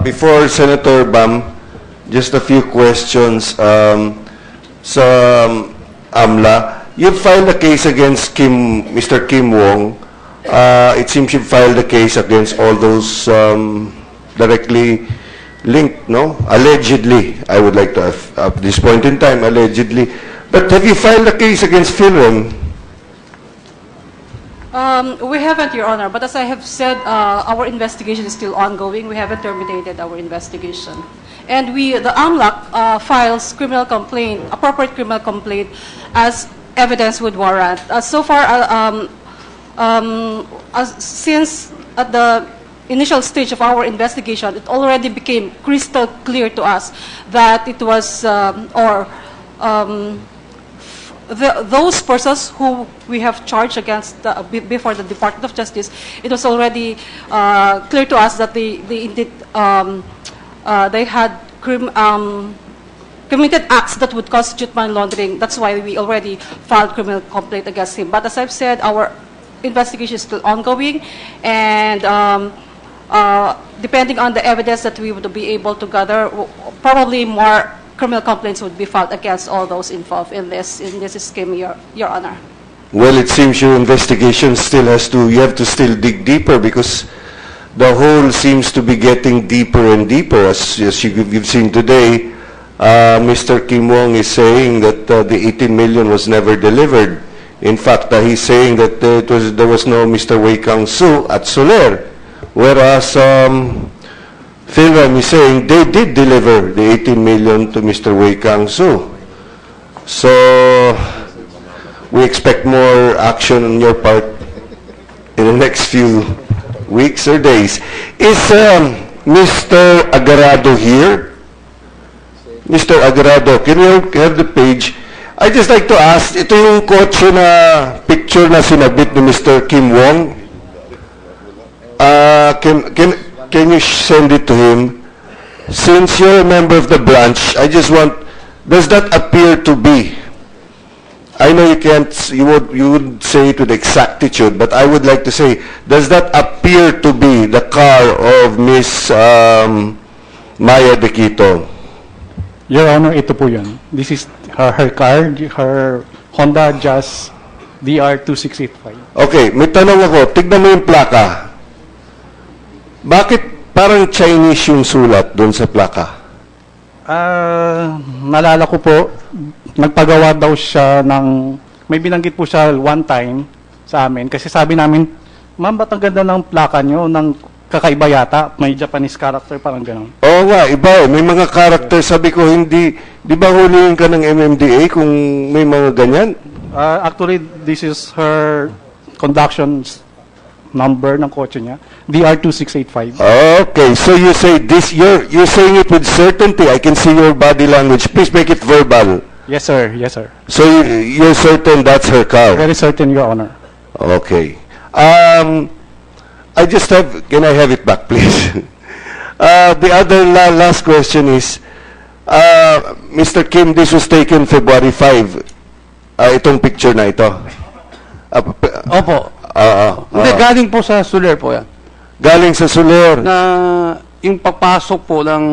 Before Senator Bam, just a few questions. Sa AMLA, you filed a case against Mr. Kim Wong. It seems you filed a case against all those directly linked, no? Allegedly, I would like to have, at this point in time, allegedly. But have you filed a case against PhilRem? We haven't, Your Honor, but as I have said, our investigation is still ongoing. We haven't terminated our investigation. And the AMLAC files criminal complaint, appropriate criminal complaint, as evidence would warrant. So far, since at the initial stage of our investigation, it already became crystal clear to us that it was, those persons who we have charged against before the Department of Justice, it was already clear to us that they had committed acts that would constitute money laundering. That's why we already filed criminal complaint against him. But as I've said, our investigation is still ongoing, and depending on the evidence that we would be able to gather, probably more criminal complaints would be filed against all those involved in this scheme, Your Honor. Well, it seems your investigation still you have to still dig deeper, because the hole seems to be getting deeper and deeper. As you've seen today, Mr. Kim Wong is saying that the 18 million was never delivered. In fact, he's saying that there was no Mr. Wei Kang Su at Soler, whereas PhilRem is saying they did deliver the 18 million to Mr. Wei Kang Su. So we expect more action on your part in the next few weeks or days. Is Mr. Agarado here? Mr. Agarado, can you have the page? I'd just like to ask, ito yung kotse na picture na sinabit ni Mr. Kim Wong. Can you send it to him? Since you're a member of the branch, I just want, does that appear to be? I know you can't, you would say it with exactitude, but I would like to say, does that appear to be the car of Miss Maya De Quito? Your Honor, ito po yun. This is her car, her Honda Jazz DR2685. Okay, may tanong ako. Tignan mo yung plaka. Bakit parang Chinese yung sulat doon sa plaka? Nalala ko po, nagpagawa daw siya ng, may binanggit po siya one time sa amin. Kasi sabi namin, ma'am, ba't ang ganda ng plaka nyo? Ng kakaiba yata, may Japanese character, parang gano'n. Oo nga, iba eh. May mga character, sabi ko, hindi, di ba huliin ka ng MMDA kung may mga ganyan? Actually, this is her conduction number ng kotse niya, DR2685. Okay, so you say this, you're saying it with certainty. I can see your body language. Please make it verbal. Yes, sir. Yes, sir. So you're certain that's her car? Very certain, Your Honor. Okay. I just have, can I have it back, please? The other last question is, Mr. Kim, this was taken February 5. Itong picture na ito. Opo. Hindi, galing po sa Soler po yan. Galing sa Soler. Na yung papasok po ng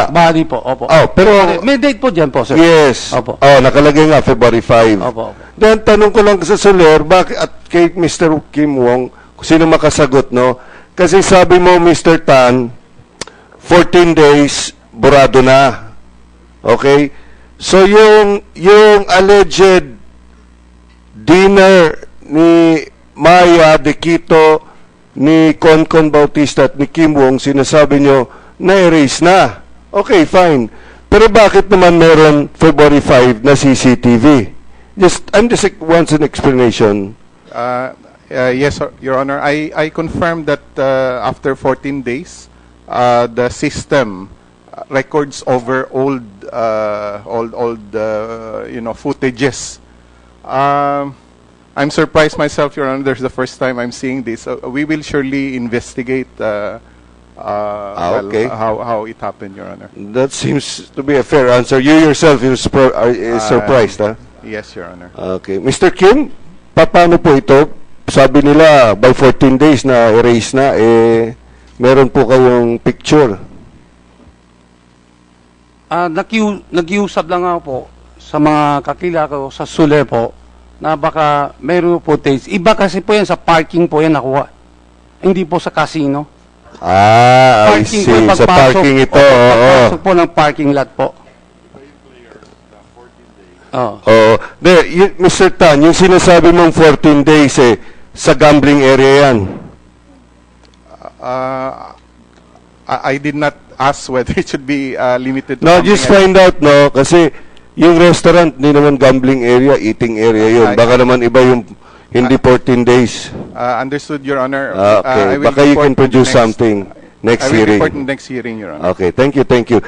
body po. Opo. Oh, pero may date po dyan po, sir. yes. Opo. Oh, nakalagay nga February 5. Opo. Then tanong ko lang sa Soler, bakit at kay Mr. Kim Wong, sino makasagot, no? Kasi sabi mo, Mr. Tan, 14 days, burado na. Okay? So, yung alleged dinner ni Maya De Quito, ni Concon Bautista at ni Kim Wong, sinasabi nyo, na-erase na. Okay, fine. Pero bakit naman meron February 5 na CCTV? I'm just wants an explanation. Yes, Your Honor. I confirm that after 14 days, the system records over old footages. I'm surprised myself, Your Honor. There's the first time I'm seeing this. We will surely investigate okay. how it happened, Your Honor. That seems to be a fair answer. You yourself are surprised, huh? Yes, Your Honor. Okay. Mr. Kim, paano po ito? Sabi nila, by 14 days na erase na, Meron po kayong picture. Nag-iusap lang ako po sa mga kakila ko sa Sule po na baka meron footage. Iba kasi po yan sa parking po yan nakuha. Hindi po sa casino. I Parking see. po yung Sa pagpasok. parking ito, Opo, oo. pagpasok po ng parking lot po. Oo. Oo. Mr. Tan, yung sinasabi mong 14 days sa gambling area yan. I did not ask whether it should be limited to No, something just else. find out, no? Kasi yung restaurant, hindi naman gambling area, eating area yun. Baka naman iba yung hindi 14 days. Understood, Your Honor. Okay. I will Baka you report can produce next- something next I will hearing. report in next hearing, Your Honor. Okay, thank you, thank you.